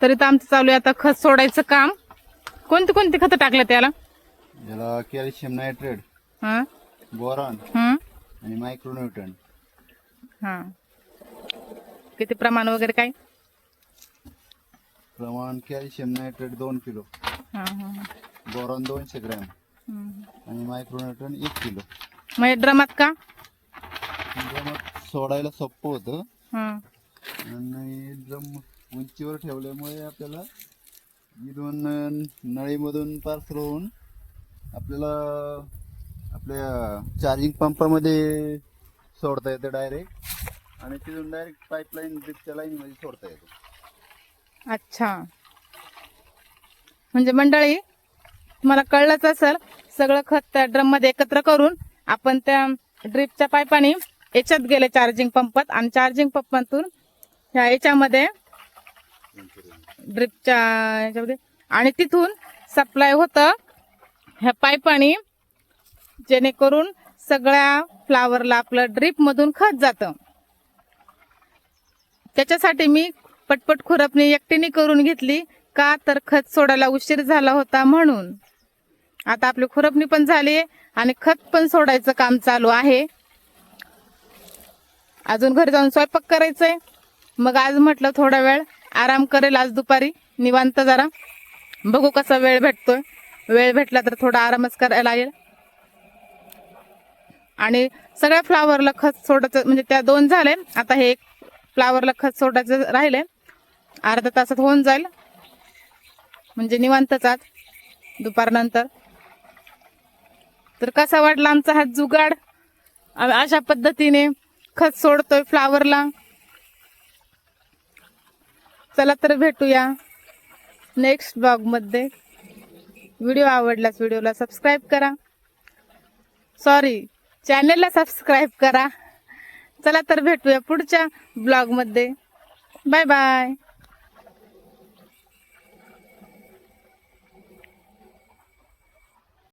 तरी तर आमचं चालू आहे आता खत सोडायचं काम. कोणती कोणती खतं टाकलं त्याला? याला कॅल्शियम नायट्रेट, हा बोरॉन हम्म आणि मायक्रोन्यूटन. हा. किती प्रमाण वगैरे काय? प्रमाण कॅल्शियम नायट्रेट 2 किलो, हा हा बोरॉन 200 ग्रॅम हम्म. आणि मायक्रोन्यूटन 1 किलो. मग ड्रमात का? ड्रम सोडायला सोपं होतं हा आणि ड्रम उंचीवर ठेवल्यामुळे आपल्याला इथून नळीमधून पार्सल होऊन आपल्याला आपल्या चार्जिंग पंपामध्ये सोडता येतं डायरेक्ट आणि तिथून डायरेक्ट पाईपलाईन ड्रिपच्या लाईनमध्ये सोडता येतं. अच्छा. म्हणजे मंडळी तुम्हाला कळलंच असेल, सगळं खत त्या ड्रम मध्ये एकत्र करून आपण त्या ड्रिपच्या पाईपाने याच्यात गेले चार्जिंग पंपात आणि चार्जिंग पंपातून ह्या याच्यामध्ये ड्रिपच्या याच्यामध्ये आणि तिथून सप्लाय होतं ह्या पाईपाने, जेणेकरून सगळ्या फ्लावरला आपलं ड्रिप मधून खत जातं. त्याच्यासाठी मी पटपट खुरपणी एकटीने करून घेतली, का तर खत सोडायला उशीर झाला होता म्हणून. आता आपली खुरपणी पण झाली आणि खत पण सोडायचं काम चालू आहे. अजून घरी जाऊन स्वयंपाक करायचंय. मग आज म्हटलं थोडा वेळ आराम करेल, आज दुपारी निवांत जरा. बघू कसा वेळ भेटतोय. वेळ भेटला तर थोडा आरामच करायला लागेल. आणि सगळ्या फ्लावरला खत सोडायचं, म्हणजे त्या 2 झाले, आता हे 1 फ्लावरला खत सोडायचं राहिले. अर्धा तासात होऊन जाईल, म्हणजे निवांतच आज दुपारनंतर. तर कसा वाटला आमचा हा जुगाड? अशा पद्धतीने खत सोडतोय फ्लावरला. चला तर भेटूया नेक्स्ट ब्लॉग मध्ये. व्हिडिओ आवडल्यास व्हिडिओला सबस्क्राईब करा, सॉरी चॅनेलला सबस्क्राईब करा. चला तर भेटूया पुढच्या ब्लॉग मध्ये. Bye bye.